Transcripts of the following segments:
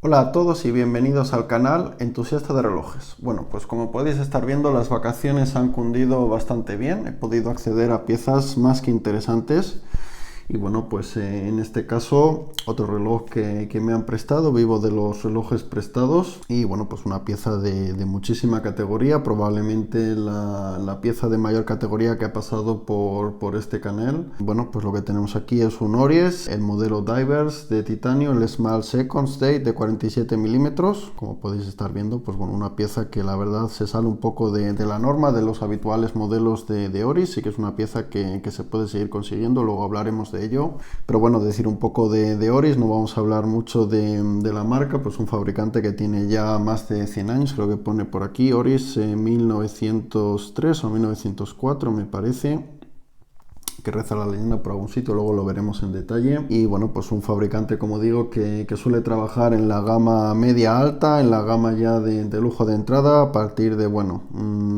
Hola a todos y bienvenidos al canal Entusiasta de Relojes. Bueno, pues como podéis estar viendo, las vacaciones han cundido bastante bien. He podido acceder a piezas más que interesantes. Y bueno, pues en este caso, otro reloj que me han prestado, vivo de los relojes prestados. Y bueno, pues una pieza de muchísima categoría, probablemente la pieza de mayor categoría que ha pasado por este canal. Bueno, pues lo que tenemos aquí es un Ories, el modelo Divers de titanio, el Small Second State de 47 milímetros. Como podéis estar viendo, pues bueno, una pieza que la verdad se sale un poco de la norma de los habituales modelos de Ories. Sí que es una pieza que se puede seguir consiguiendo, luego hablaremos de ello. Pero bueno, decir un poco de Ories, no vamos a hablar mucho de la marca, pues un fabricante que tiene ya más de 100 años, creo que pone por aquí, Ories 1903 o 1904 me parece, que reza la leyenda por algún sitio, luego lo veremos en detalle. Y bueno, pues un fabricante, como digo, que suele trabajar en la gama media alta, en la gama ya de lujo de entrada, a partir de, bueno,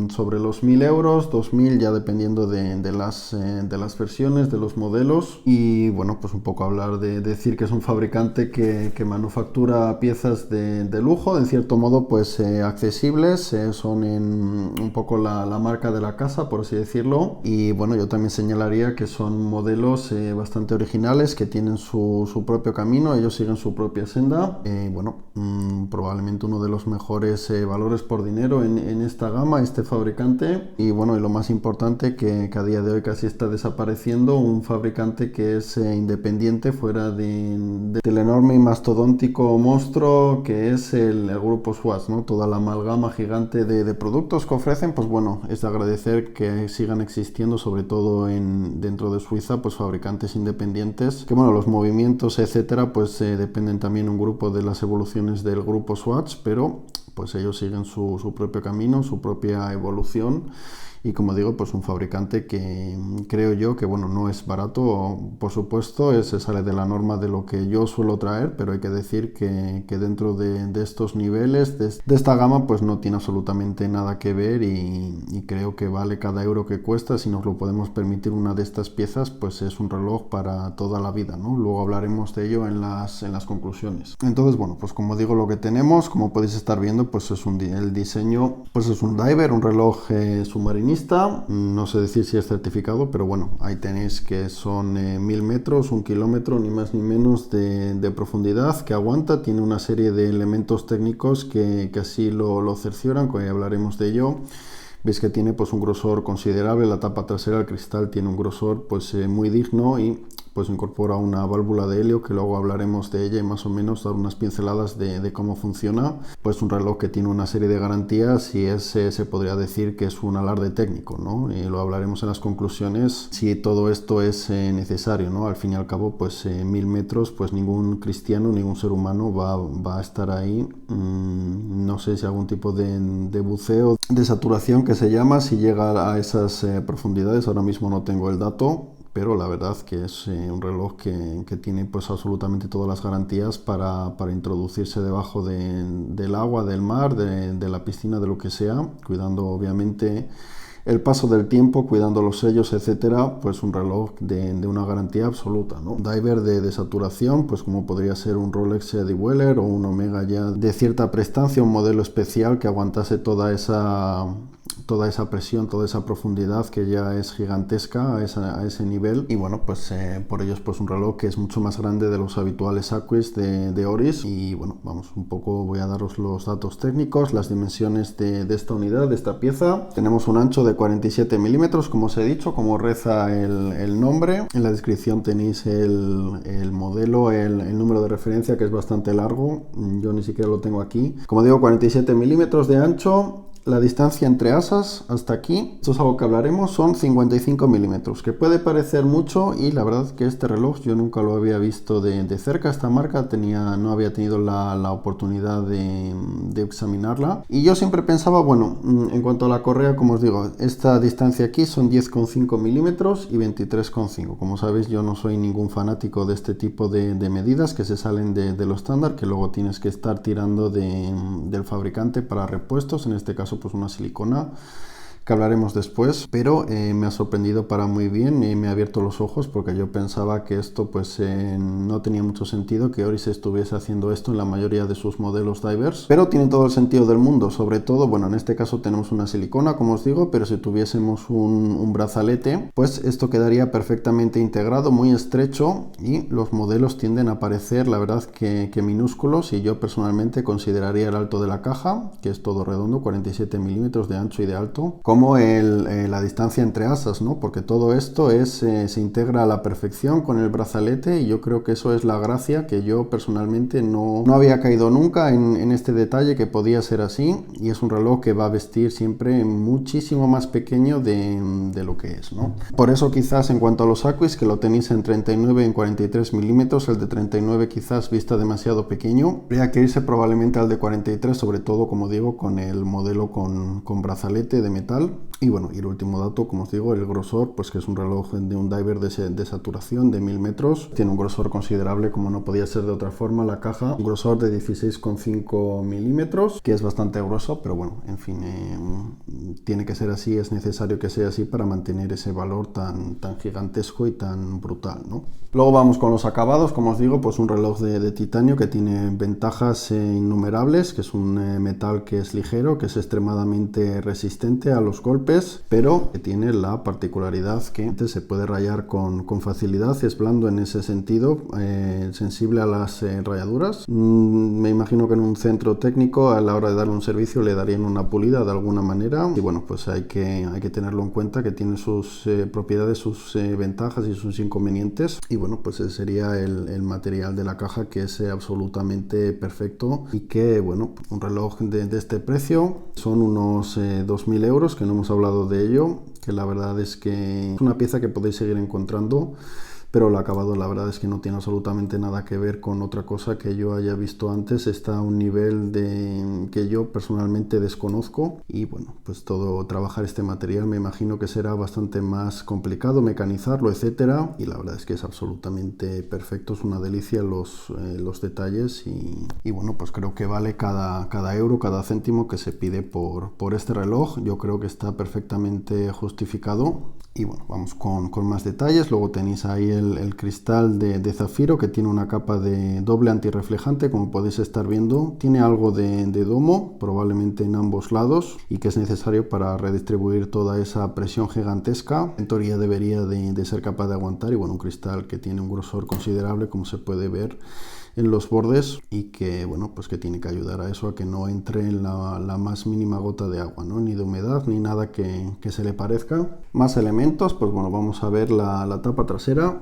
sobre los 1000 euros, 2000, ya dependiendo de las versiones, de los modelos. Y bueno, pues un poco hablar de decir que es un fabricante que manufactura piezas de lujo, en cierto modo, pues accesibles, son un poco la marca de la casa, por así decirlo. Y bueno, yo también señalaría que son modelos bastante originales, que tienen su propio camino, ellos siguen su propia senda. Bueno, probablemente uno de los mejores valores por dinero en esta gama, este fabricante. Y bueno, y lo más importante, que a día de hoy casi está desapareciendo, un fabricante que es independiente fuera del enorme y mastodóntico monstruo que es el grupo Swatch, ¿no? Toda la amalgama gigante de productos que ofrecen, pues bueno, es de agradecer que sigan existiendo, sobre todo dentro de Suiza, pues fabricantes independientes, que bueno, los movimientos, etcétera, pues dependen también un grupo de las evoluciones del grupo Swatch, pero pues ellos siguen su propio camino, su propia evolución. Y como digo, pues un fabricante que creo yo que, bueno, no es barato, por supuesto, se sale de la norma de lo que yo suelo traer, pero hay que decir que dentro de estos niveles, de esta gama, pues no tiene absolutamente nada que ver y creo que vale cada euro que cuesta. Si nos lo podemos permitir una de estas piezas, pues es un reloj para toda la vida, ¿no? Luego hablaremos de ello en las conclusiones. Entonces, bueno, pues como digo, lo que tenemos, como podéis estar viendo, pues es el diseño, pues es un diver, un reloj submarinista. No sé decir si es certificado, pero bueno, ahí tenéis que son 1000 metros, 1 kilómetro, ni más ni menos de profundidad, que aguanta, tiene una serie de elementos técnicos que así lo cercioran, que hoy hablaremos de ello. Veis que tiene pues un grosor considerable, la tapa trasera, el cristal tiene un grosor pues muy digno y pues incorpora una válvula de helio, que luego hablaremos de ella y más o menos dar unas pinceladas de cómo funciona. Pues un reloj que tiene una serie de garantías y se podría decir que es un alarde técnico, ¿no? Y lo hablaremos en las conclusiones si todo esto es necesario, ¿no? Al fin y al cabo, pues 1000 metros, pues ningún cristiano, ningún ser humano va a estar ahí. No sé si algún tipo de buceo, de saturación que se llama, si llega a esas profundidades, ahora mismo no tengo el dato, pero la verdad que es un reloj que tiene pues absolutamente todas las garantías para introducirse debajo del agua, del mar, de la piscina, de lo que sea, cuidando obviamente el paso del tiempo, cuidando los sellos, etcétera. Pues un reloj de una garantía absoluta, ¿no? Diver de saturación, pues como podría ser un Rolex Dweller o un Omega ya de cierta prestancia, un modelo especial que aguantase toda esa presión, toda esa profundidad que ya es gigantesca a ese nivel. Y bueno, pues por ello es pues un reloj que es mucho más grande de los habituales Aquis de Ories. Y bueno, vamos, un poco voy a daros los datos técnicos, las dimensiones de esta unidad, de esta pieza. Tenemos un ancho de 47 milímetros, como os he dicho, como reza el nombre. En la descripción tenéis el modelo, el número de referencia, que es bastante largo, yo ni siquiera lo tengo aquí. Como digo, 47 milímetros de ancho. La distancia entre asas hasta aquí, esto es algo que hablaremos, son 55 milímetros, que puede parecer mucho y la verdad que este reloj yo nunca lo había visto de cerca. Esta marca no había tenido la oportunidad de examinarla y yo siempre pensaba, bueno, en cuanto a la correa, como os digo, esta distancia aquí son 10,5 milímetros y 23,5. Como sabéis, yo no soy ningún fanático de este tipo de medidas que se salen de lo estándar, que luego tienes que estar tirando del fabricante para repuestos, en este caso pues una silicona que hablaremos después, pero me ha sorprendido para muy bien y me ha abierto los ojos porque yo pensaba que esto pues no tenía mucho sentido que Oris estuviese haciendo esto en la mayoría de sus modelos divers, pero tiene todo el sentido del mundo, sobre todo, bueno, en este caso tenemos una silicona, como os digo, pero si tuviésemos un brazalete, pues esto quedaría perfectamente integrado, muy estrecho, y los modelos tienden a parecer, la verdad, que minúsculos, y yo personalmente consideraría el alto de la caja, que es todo redondo, 47 milímetros de ancho y de alto, como la distancia entre asas, ¿no? Porque todo esto se integra a la perfección con el brazalete, y yo creo que eso es la gracia, que yo personalmente no había caído nunca en este detalle, que podía ser así, y es un reloj que va a vestir siempre muchísimo más pequeño de lo que es, ¿no? Por eso quizás en cuanto a los Aquis, que lo tenéis en 39 y en 43 milímetros, el de 39 quizás vista demasiado pequeño, habría que irse probablemente al de 43, sobre todo, como digo, con el modelo con brazalete de metal. Y bueno, y el último dato, como os digo, el grosor, pues que es un reloj de un diver de saturación de 1000 metros, tiene un grosor considerable, como no podía ser de otra forma, la caja, un grosor de 16,5 milímetros, que es bastante grueso, pero bueno, en fin, tiene que ser así, es necesario que sea así para mantener ese valor tan gigantesco y tan brutal, ¿no? Luego vamos con los acabados, como os digo, pues un reloj de titanio que tiene ventajas innumerables, que es un metal que es ligero, que es extremadamente resistente a los golpes, pero que tiene la particularidad que se puede rayar con facilidad, es blando en ese sentido, sensible a las rayaduras. Me imagino que en un centro técnico, a la hora de darle un servicio, le darían una pulida de alguna manera, y bueno, pues hay que tenerlo en cuenta, que tiene sus propiedades, sus ventajas y sus inconvenientes. Y bueno, pues ese sería el material de la caja, que es absolutamente perfecto, y que, bueno, un reloj de este precio son unos 2.000 euros, que no hemos hablado de ello, que la verdad es que es una pieza que podéis seguir encontrando, pero el acabado, la verdad es que no tiene absolutamente nada que ver con otra cosa que yo haya visto antes. Está a un nivel que yo personalmente desconozco, y bueno, pues trabajar este material me imagino que será bastante más complicado, mecanizarlo, etcétera, y la verdad es que es absolutamente perfecto, es una delicia los detalles, y bueno, pues creo que vale cada euro, cada céntimo que se pide por este reloj. Yo creo que está perfectamente justificado. Y bueno, vamos con más detalles. Luego tenéis ahí el cristal de zafiro, que tiene una capa de doble antirreflejante, como podéis estar viendo. Tiene algo de domo, probablemente en ambos lados, y que es necesario para redistribuir toda esa presión gigantesca. En teoría debería de ser capaz de aguantar, y bueno, un cristal que tiene un grosor considerable, como se puede ver en los bordes, y que bueno, pues que tiene que ayudar a eso, a que no entre la más mínima gota de agua, ¿no? Ni de humedad ni nada que se le parezca. Más elementos, pues bueno, vamos a ver la tapa trasera,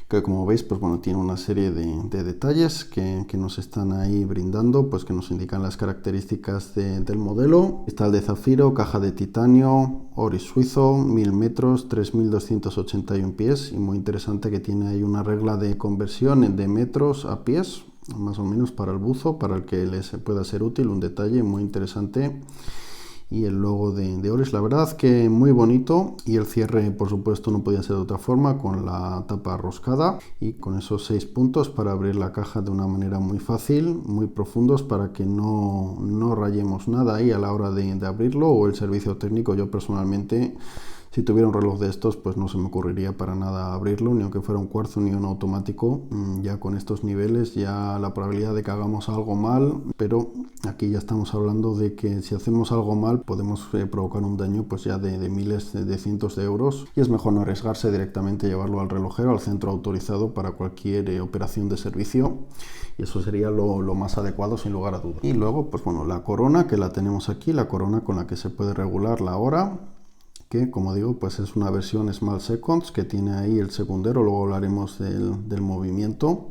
que como veis, pues bueno, tiene una serie de detalles que nos están ahí brindando, pues que nos indican las características del modelo. Cristal de zafiro, caja de titanio, Oris suizo, 1000 metros, 3281 pies, y muy interesante que tiene ahí una regla de conversión de metros a pies, más o menos para el buzo, para el que les pueda ser útil, un detalle muy interesante. Y el logo de Oris, la verdad que muy bonito, y el cierre, por supuesto, no podía ser de otra forma, con la tapa roscada y con esos 6 puntos para abrir la caja de una manera muy fácil, muy profundos, para que no rayemos nada ahí a la hora de abrirlo, o el servicio técnico. Yo personalmente, si tuviera un reloj de estos, pues no se me ocurriría para nada abrirlo, ni aunque fuera un cuarzo ni un automático. Ya con estos niveles, ya la probabilidad de que hagamos algo mal, pero aquí ya estamos hablando de que si hacemos algo mal podemos provocar un daño pues ya de miles, de cientos de euros, y es mejor no arriesgarse, directamente llevarlo al relojero, al centro autorizado para cualquier operación de servicio, y eso sería lo más adecuado, sin lugar a dudas. Y luego, pues bueno, la corona, que la tenemos aquí, la corona con la que se puede regular la hora, que como digo, pues es una versión Small Seconds, que tiene ahí el segundero, luego hablaremos del movimiento,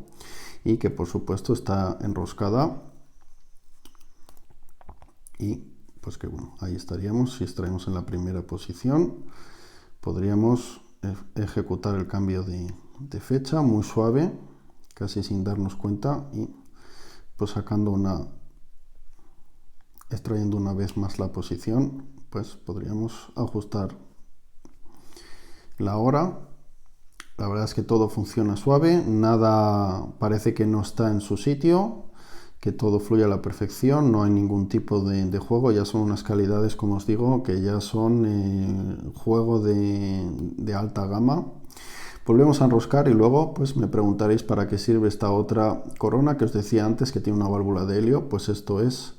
y que por supuesto está enroscada, y pues que bueno, ahí estaríamos. Si extraemos en la primera posición, podríamos ejecutar el cambio de fecha muy suave, casi sin darnos cuenta, y pues extrayendo una vez más la posición, pues podríamos ajustar la hora. La verdad es que todo funciona suave, nada parece que no está en su sitio, que todo fluye a la perfección, no hay ningún tipo de juego, ya son unas calidades, como os digo, que ya son juego de alta gama. Volvemos a enroscar y luego pues me preguntaréis para qué sirve esta otra corona que os decía antes, que tiene una válvula de helio. Pues esto es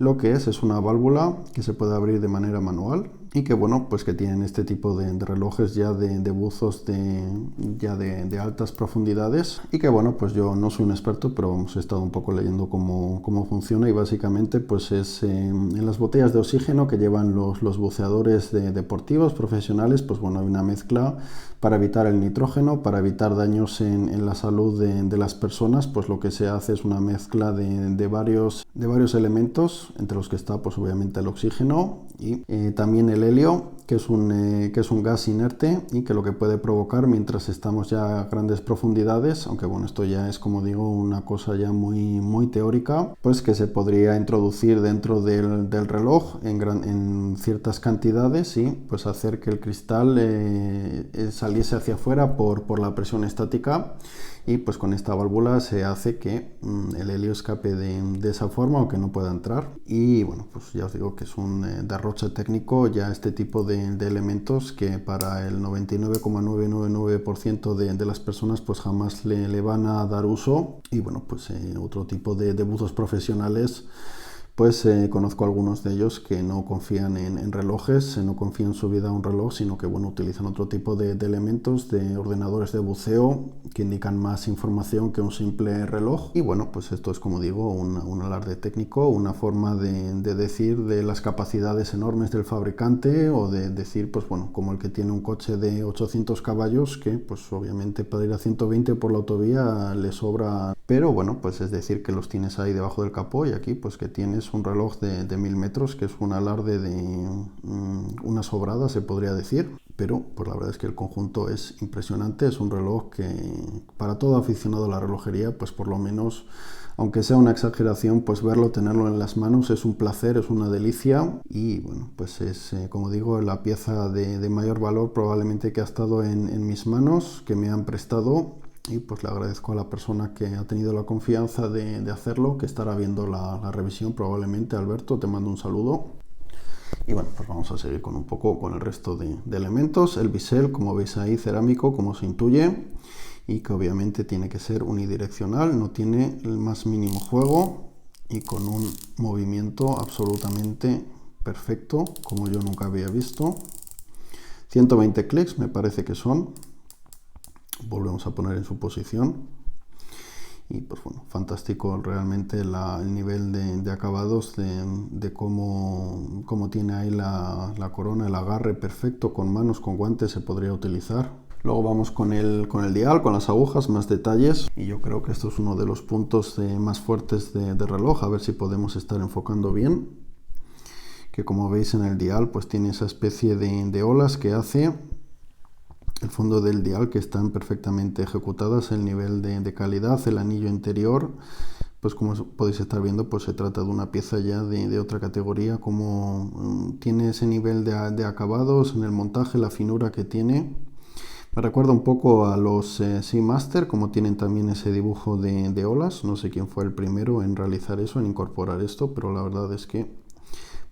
lo que es una válvula que se puede abrir de manera manual y que bueno, pues que tienen este tipo de relojes ya de buzos de altas profundidades, y que bueno, pues yo no soy un experto, pero hemos estado un poco leyendo cómo funciona, y básicamente pues es en las botellas de oxígeno que llevan los buceadores deportivos profesionales, pues bueno, hay una mezcla para evitar el nitrógeno, para evitar daños en la salud de las personas. Pues lo que se hace es una mezcla de varios elementos, entre los que está pues obviamente el oxígeno y también el helio, que es un gas inerte y que lo que puede provocar mientras estamos ya a grandes profundidades, aunque bueno, esto ya es, como digo, una cosa ya muy teórica, pues que se podría introducir dentro del reloj en ciertas cantidades y pues hacer que el cristal saliese hacia afuera por la presión estática, y pues con esta válvula se hace que el helio escape de esa forma, aunque no pueda entrar. Y bueno, pues ya os digo que es un derroche técnico ya este tipo de elementos, que para el 99,999% de las personas pues jamás le van a dar uso. Y bueno, pues otro tipo de buzos profesionales, pues conozco algunos de ellos que no confían en relojes, no confían su vida a un reloj, sino que bueno, utilizan otro tipo de elementos, de ordenadores de buceo que indican más información que un simple reloj. Y bueno, pues esto es, como digo, un alarde técnico, una forma de decir de las capacidades enormes del fabricante, o de decir, pues bueno, como el que tiene un coche de 800 caballos que pues obviamente para ir a 120 por la autovía le sobra, pero bueno, pues es decir que los tienes ahí debajo del capó, y aquí pues que tienes un reloj de 1000 metros, que es un alarde de una sobrada, se podría decir. Pero pues la verdad es que el conjunto es impresionante, es un reloj que para todo aficionado a la relojería, pues por lo menos, aunque sea una exageración, pues verlo, tenerlo en las manos es un placer, es una delicia. Y bueno, pues es, como digo, la pieza de mayor valor probablemente que ha estado en mis manos, que me han prestado. Y pues le agradezco a la persona que ha tenido la confianza de hacerlo, que estará viendo la revisión probablemente. Alberto, te mando un saludo. Y bueno, pues vamos a seguir con el resto de elementos. El bisel, como veis ahí, cerámico, como se intuye, y que obviamente tiene que ser unidireccional, no tiene el más mínimo juego, y con un movimiento absolutamente perfecto, como yo nunca había visto. 120 clics me parece que son. Volvemos a poner en su posición. Y pues bueno, fantástico realmente el nivel de acabados, de cómo tiene ahí la corona, el agarre perfecto, con manos, con guantes se podría utilizar. Luego vamos con el dial, con las agujas, más detalles, y yo creo que esto es uno de los puntos más fuertes de reloj. A ver si podemos estar enfocando bien, que como veis en el dial pues tiene esa especie de olas que hace el fondo del dial, que están perfectamente ejecutadas, el nivel de calidad, el anillo interior, pues como podéis estar viendo, pues se trata de una pieza ya de otra categoría, como tiene ese nivel de acabados en el montaje, la finura que tiene. Me recuerda un poco a los Seamaster, como tienen también ese dibujo de olas. No sé quién fue el primero en realizar eso, en incorporar esto, pero la verdad es que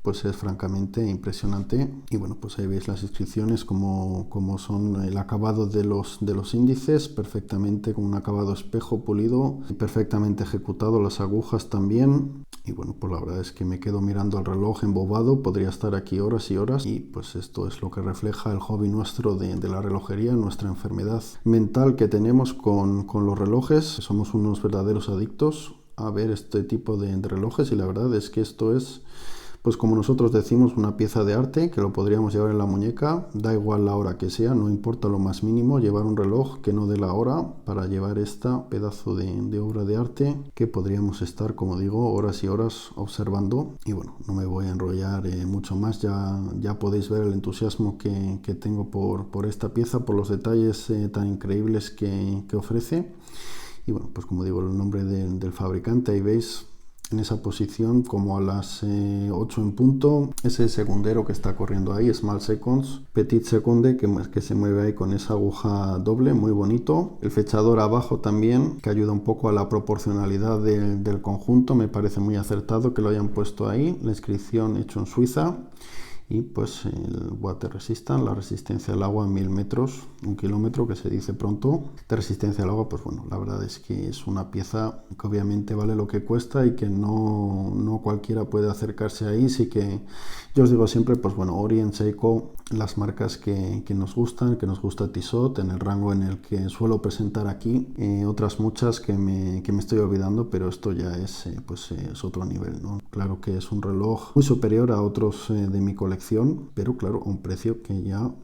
pues es francamente impresionante. Y bueno, pues ahí veis las inscripciones, como son el acabado de los índices, perfectamente con un acabado espejo pulido, perfectamente ejecutado, las agujas también. Y bueno, pues la verdad es que me quedo mirando el reloj embobado, podría estar aquí horas y horas. Y pues esto es lo que refleja el hobby nuestro de la relojería, nuestra enfermedad mental que tenemos con los relojes. Somos unos verdaderos adictos a ver este tipo de relojes, y la verdad es que esto es, pues como nosotros decimos, una pieza de arte que lo podríamos llevar en la muñeca, da igual la hora que sea, no importa lo más mínimo, llevar un reloj que no dé la hora para llevar esta pedazo de obra de arte que podríamos estar, como digo, horas y horas observando. Y bueno, no me voy a enrollar mucho más, ya podéis ver el entusiasmo que tengo por esta pieza, por los detalles tan increíbles que ofrece. Y bueno, pues como digo, el nombre del fabricante, ahí veis en esa posición como a las 8 en punto. Ese segundero que está corriendo ahí, Small Seconds, Petit Seconde, que se mueve ahí con esa aguja doble, muy bonito. El fechador abajo también, que ayuda un poco a la proporcionalidad del conjunto, me parece muy acertado que lo hayan puesto ahí. La inscripción hecho en Suiza. Y pues el Water Resistance, la resistencia al agua, 1000 metros, 1 kilómetro, que se dice pronto. De resistencia al agua, pues bueno, la verdad es que es una pieza que obviamente vale lo que cuesta y que no cualquiera puede acercarse ahí. Sí que yo os digo siempre, pues bueno, Orient, Seiko, las marcas que nos gustan, que nos gusta Tissot, en el rango en el que suelo presentar aquí, otras muchas que me estoy olvidando, pero esto ya es, es otro nivel, ¿no? Claro que es un reloj muy superior a otros de mi colección, pero claro, a un precio que ya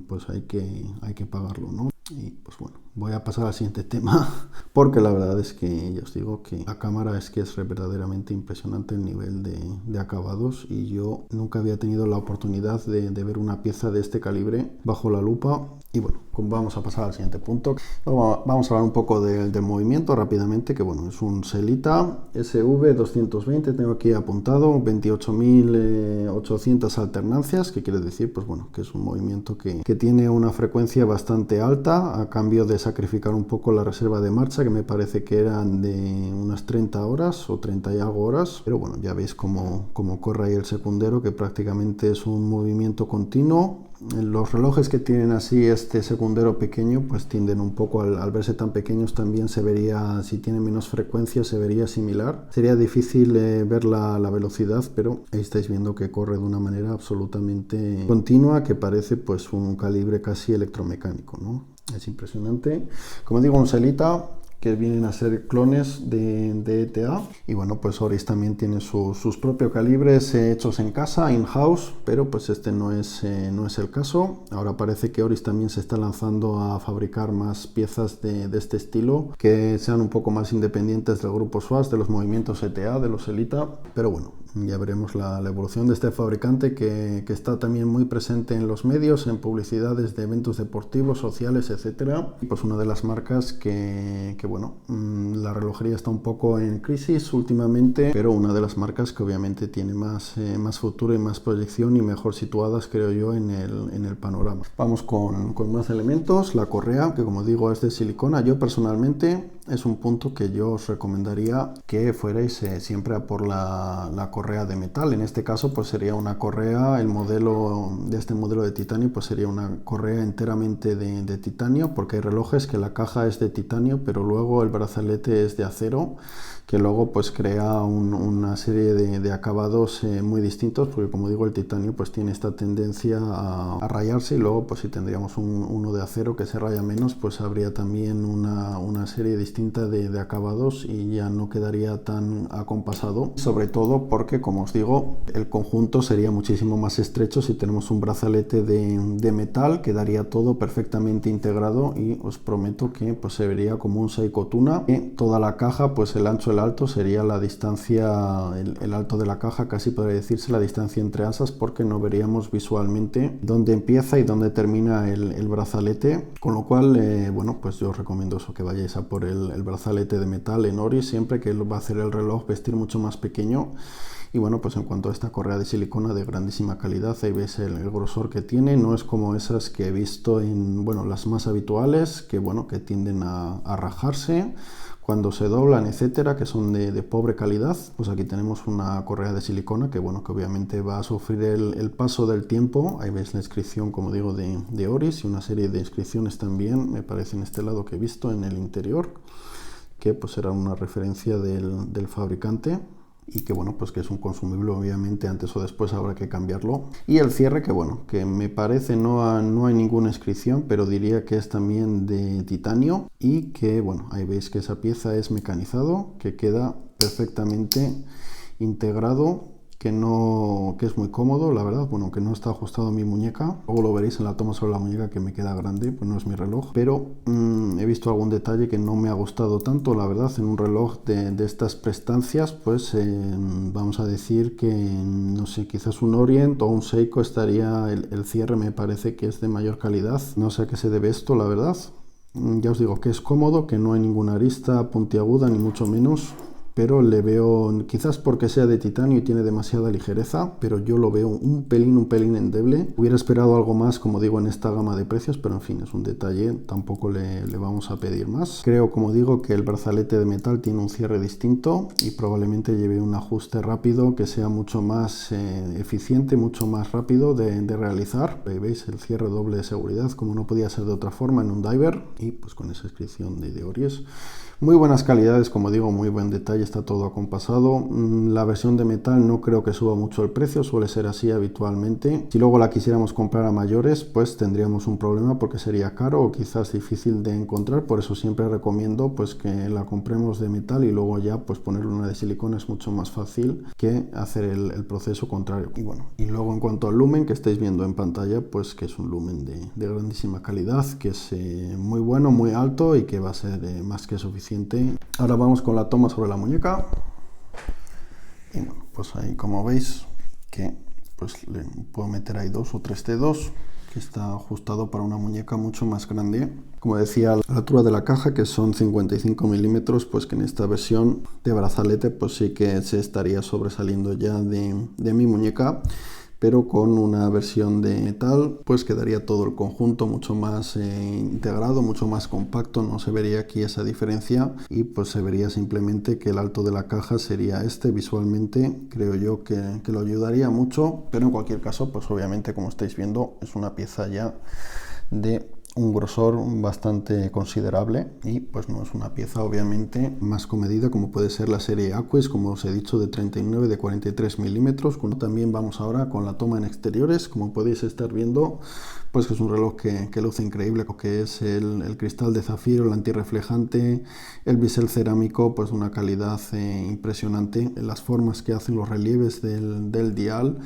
pues hay que pagarlo, ¿no? Y pues bueno, voy a pasar al siguiente tema, porque la verdad es que ya os digo que la cámara es que es verdaderamente impresionante el nivel de acabados, y yo nunca había tenido la oportunidad de ver una pieza de este calibre bajo la lupa. Y bueno, vamos a pasar al siguiente punto. Vamos a hablar un poco del movimiento rápidamente, que bueno, es un Sellita SV220, tengo aquí apuntado 28.800 alternancias, que quiere decir, pues bueno, que es un movimiento que tiene una frecuencia bastante alta, a cambio de sacrificar un poco la reserva de marcha, que me parece que eran de unas 30 horas o 30 y algo horas, pero bueno, ya veis cómo corre ahí el secundero, que prácticamente es un movimiento continuo. Los relojes que tienen así este secundero pequeño, pues tienden un poco, al verse tan pequeños, también se vería, si tienen menos frecuencia, se vería similar. Sería difícil ver la velocidad, pero ahí estáis viendo que corre de una manera absolutamente continua, que parece pues un calibre casi electromecánico, ¿no? Es impresionante. Como digo, un Sellita, que vienen a ser clones de ETA. Y bueno, pues Oris también tiene sus propios calibres hechos en casa, in-house, pero pues este no es el caso. Ahora parece que Oris también se está lanzando a fabricar más piezas de este estilo, que sean un poco más independientes del grupo Swatch, de los movimientos ETA, de los Sellita. Pero bueno, ya veremos la evolución de este fabricante, que está también muy presente en los medios, en publicidades de eventos deportivos, sociales, etcétera. Y pues una de las marcas que bueno, la relojería está un poco en crisis últimamente, pero una de las marcas que obviamente tiene más futuro y más proyección, y mejor situadas, creo yo, en el panorama. Vamos con más elementos. La correa, que como digo es de silicona. Yo personalmente es un punto que yo os recomendaría que fuerais siempre a por la correa de metal. En este caso pues sería una correa, el modelo de este modelo de titanio, pues sería una correa enteramente de titanio, porque hay relojes que la caja es de titanio, pero luego el brazalete es de acero, que luego pues crea una serie de acabados muy distintos, porque como digo, el titanio pues tiene esta tendencia a rayarse, y luego pues si tendríamos uno de acero que se raya menos, pues habría también una serie distinta de acabados, y ya no quedaría tan acompasado, sobre todo porque, como os digo, el conjunto sería muchísimo más estrecho si tenemos un brazalete de metal. Quedaría todo perfectamente integrado, y os prometo que pues se vería como un Seiko Tuna, que toda la caja, pues el ancho, el alto sería la distancia, el alto de la caja, casi podría decirse la distancia entre asas, porque no veríamos visualmente dónde empieza y dónde termina el brazalete, con lo cual bueno, pues yo os recomiendo eso, que vayáis a por el brazalete de metal en Oris, siempre, que va a hacer el reloj vestir mucho más pequeño. Y bueno, pues en cuanto a esta correa de silicona de grandísima calidad, ahí ves el grosor que tiene. No es como esas que he visto en, bueno, las más habituales, que bueno, que tienden a rajarse cuando se doblan, etcétera, que son de pobre calidad. Pues aquí tenemos una correa de silicona que bueno, que obviamente va a sufrir el paso del tiempo. Ahí ves la inscripción, como digo, de Oris, y una serie de inscripciones también, me parece, en este lado que he visto en el interior, que pues era una referencia del fabricante, y que bueno, pues que es un consumible, obviamente antes o después habrá que cambiarlo. Y el cierre, que bueno, que me parece no hay ninguna inscripción, pero diría que es también de titanio, y que bueno, ahí veis que esa pieza es mecanizado, que queda perfectamente integrado, que es muy cómodo, la verdad. Bueno, que no está ajustado a mi muñeca, luego lo veréis en la toma sobre la muñeca, que me queda grande, pues no es mi reloj, pero he visto algún detalle que no me ha gustado tanto, la verdad, en un reloj de estas prestancias. Pues vamos a decir que, no sé, quizás un Orient o un Seiko estaría, el cierre me parece que es de mayor calidad, no sé a qué se debe esto, la verdad. Ya os digo que es cómodo, que no hay ninguna arista puntiaguda, ni mucho menos. pero le veo, quizás porque sea de titanio y tiene demasiada ligereza, pero yo lo veo un pelín endeble. Hubiera esperado algo más, como digo, en esta gama de precios, pero en fin, es un detalle, tampoco le vamos a pedir más. Creo, como digo, que el brazalete de metal tiene un cierre distinto y probablemente lleve un ajuste rápido que sea mucho más eficiente, mucho más rápido de realizar. Ahí veis el cierre doble de seguridad, como no podía ser de otra forma en un diver, y pues con esa inscripción de Ories. Muy buenas calidades, como digo, muy buen detalle, está todo acompasado. La versión de metal no creo que suba mucho el precio, suele ser así habitualmente. Si luego la quisiéramos comprar a mayores, pues tendríamos un problema porque sería caro o quizás difícil de encontrar. Por eso siempre recomiendo pues que la compremos de metal y luego ya pues ponerle una de silicona es mucho más fácil que hacer el proceso contrario. Y bueno, y luego en cuanto al lumen que estáis viendo en pantalla, pues que es un lumen de grandísima calidad, que es muy bueno, muy alto y que va a ser más que suficiente. Ahora vamos con la toma sobre la muñeca y bueno, pues ahí como veis que pues le puedo meter ahí 2 o 3 dedos, que está ajustado para una muñeca mucho más grande. Como decía, la altura de la caja, que son 55 milímetros, pues que en esta versión de brazalete pues sí que se estaría sobresaliendo ya de mi muñeca, pero con una versión de metal pues quedaría todo el conjunto mucho más integrado, mucho más compacto, no se vería aquí esa diferencia y pues se vería simplemente que el alto de la caja sería este visualmente. Creo yo que lo ayudaría mucho, pero en cualquier caso pues obviamente, como estáis viendo, es una pieza ya de un grosor bastante considerable y pues no es una pieza obviamente más comedida como puede ser la serie Aquis, como os he dicho, de 39 de 43 milímetros. También vamos ahora con la toma en exteriores. Como podéis estar viendo, pues que es un reloj que luce increíble, que es el cristal de zafiro, el antirreflejante, el bisel cerámico, pues una calidad impresionante, las formas que hacen, los relieves del dial.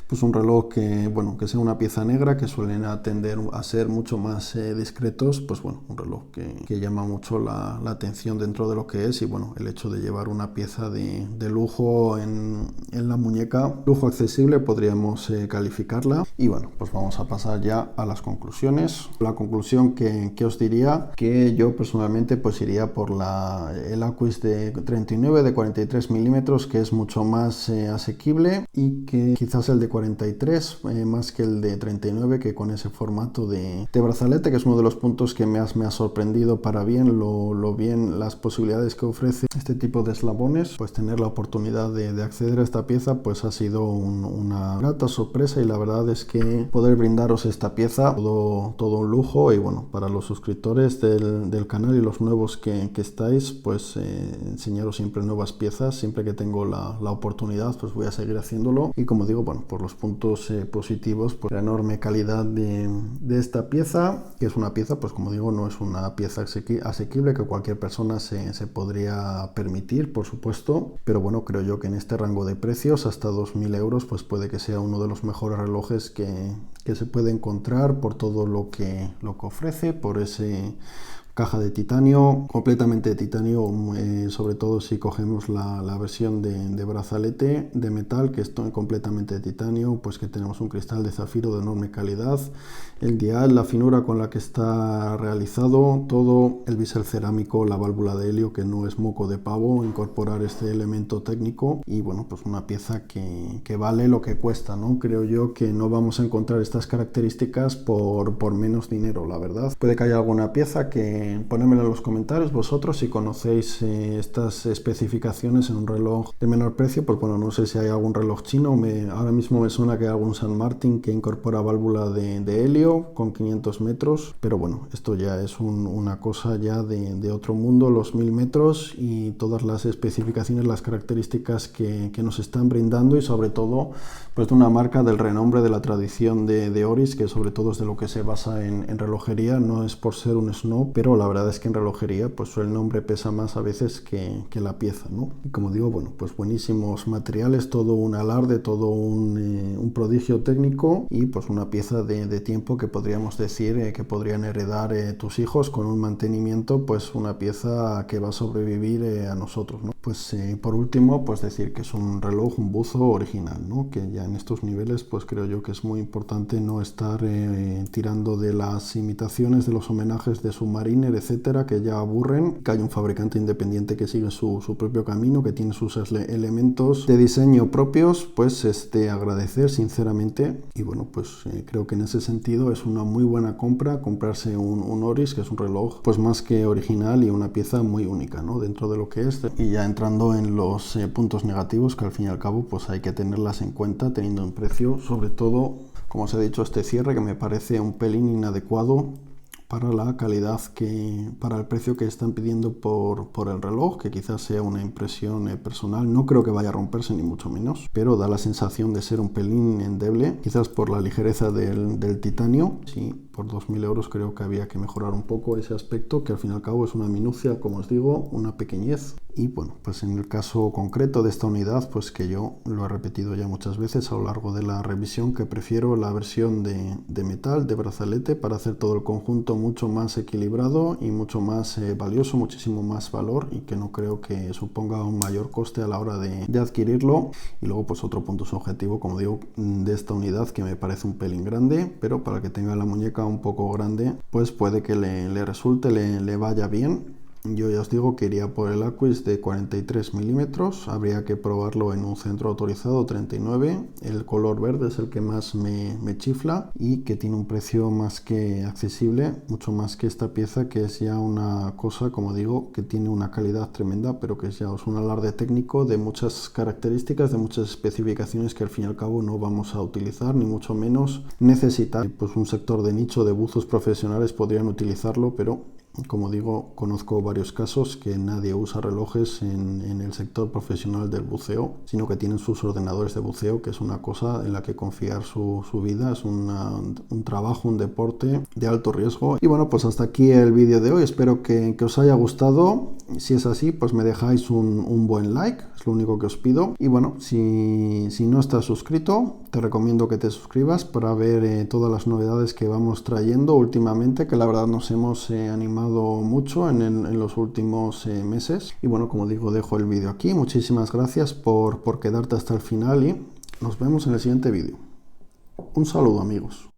Pues un reloj que, bueno, que sea una pieza negra, que suelen atender a ser mucho más discretos, pues bueno, un reloj que llama mucho la atención dentro de lo que es. Y bueno, el hecho de llevar una pieza de lujo en la muñeca, lujo accesible podríamos calificarla. Y bueno, pues vamos a pasar ya a las conclusiones. La conclusión que os diría, que yo personalmente pues iría por el Aquis de 39 de 43 milímetros, que es mucho más asequible, y que quizás el de 43 más que el de 39, que con ese formato de brazalete, que es uno de los puntos que me ha sorprendido para bien, lo bien, las posibilidades que ofrece este tipo de eslabones. Pues tener la oportunidad de acceder a esta pieza pues ha sido una grata sorpresa, y la verdad es que poder brindaros esta pieza, todo un lujo. Y bueno, para los suscriptores del canal y los nuevos que estáis, pues enseñaros siempre nuevas piezas, siempre que tengo la oportunidad pues voy a seguir haciéndolo. Y como digo, bueno, por los puntos positivos, pues la enorme calidad de esta pieza, que es una pieza, pues como digo, no es una pieza asequible que cualquier persona se podría permitir, por supuesto, pero bueno, creo yo que en este rango de precios, hasta 2.000 euros, pues puede que sea uno de los mejores relojes que se puede encontrar, por todo lo que ofrece, por ese caja de titanio, completamente de titanio, sobre todo si cogemos la versión de brazalete de metal, que es completamente de titanio, pues que tenemos un cristal de zafiro de enorme calidad, el dial, la finura con la que está realizado, todo el bisel cerámico, la válvula de helio, que no es moco de pavo incorporar este elemento técnico. Y bueno, pues una pieza que vale lo que cuesta, ¿no? Creo yo que no vamos a encontrar estas características por menos dinero, la verdad. Puede que haya alguna pieza que ponedmelo en los comentarios vosotros si conocéis estas especificaciones en un reloj de menor precio. Pues bueno, no sé si hay algún reloj chino, ahora mismo me suena que hay algún San Martín que incorpora válvula de helio con 500 metros, pero bueno, esto ya es una cosa ya de otro mundo, los 1000 metros y todas las especificaciones, las características que nos están brindando, y sobre todo pues de una marca del renombre, de la tradición de Oris, que sobre todo es de lo que se basa en relojería. No es por ser un snob, pero la verdad es que en relojería pues el nombre pesa más a veces que la pieza, ¿no? Y como digo, bueno, pues buenísimos materiales, todo un alarde, todo un prodigio técnico, y pues una pieza de tiempo que podríamos decir que podrían heredar tus hijos con un mantenimiento, pues una pieza que va a sobrevivir a nosotros, ¿no? Pues por último, pues decir que es un reloj, un buzo original, ¿no? Que ya en estos niveles pues creo yo que es muy importante no estar tirando de las imitaciones, de los homenajes de submarinos, Liner, etcétera, que ya aburren, que hay un fabricante independiente que sigue su propio camino, que tiene sus elementos de diseño propios, pues agradecer sinceramente. Y bueno, pues creo que en ese sentido es una muy buena compra comprarse un Oris, que es un reloj pues más que original y una pieza muy única, ¿no?, dentro de lo que es. Y ya entrando en los puntos negativos, que al fin y al cabo pues hay que tenerlas en cuenta teniendo un precio, sobre todo, como os he dicho, este cierre que me parece un pelín inadecuado para la calidad para el precio que están pidiendo por el reloj, que quizás sea una impresión personal. No creo que vaya a romperse ni mucho menos, pero da la sensación de ser un pelín endeble, quizás por la ligereza del titanio. Sí, por 2.000 euros creo que había que mejorar un poco ese aspecto, que al fin y al cabo es una minucia, como os digo, una pequeñez. Y bueno, pues en el caso concreto de esta unidad, pues que yo lo he repetido ya muchas veces a lo largo de la revisión, que prefiero la versión de metal, de brazalete, para hacer todo el conjunto mucho más equilibrado y mucho más valioso, muchísimo más valor, y que no creo que suponga un mayor coste a la hora de adquirirlo. Y luego pues otro punto subjetivo, como digo, de esta unidad, que me parece un pelín grande, pero para el que tenga la muñeca un poco grande, pues puede que le resulte, le vaya bien. Yo ya os digo que iría por el Aquis de 43 milímetros, habría que probarlo en un centro autorizado 39, el color verde es el que más me chifla y que tiene un precio más que accesible, mucho más que esta pieza, que es ya una cosa, como digo, que tiene una calidad tremenda, pero que es ya un alarde técnico de muchas características, de muchas especificaciones que al fin y al cabo no vamos a utilizar, ni mucho menos necesitar. Pues un sector de nicho de buzos profesionales podrían utilizarlo, pero como digo, conozco varios casos que nadie usa relojes en el sector profesional del buceo, sino que tienen sus ordenadores de buceo, que es una cosa en la que confiar su vida, es un trabajo, un deporte de alto riesgo. Y bueno, pues hasta aquí el vídeo de hoy, espero que os haya gustado. Si es así, pues me dejáis un buen like, es lo único que os pido. Y bueno, si no estás suscrito, te recomiendo que te suscribas para ver todas las novedades que vamos trayendo últimamente, que la verdad nos hemos animado mucho en los últimos meses. Y bueno, como digo, dejo el vídeo aquí. Muchísimas gracias por quedarte hasta el final y nos vemos en el siguiente vídeo. Un saludo, amigos.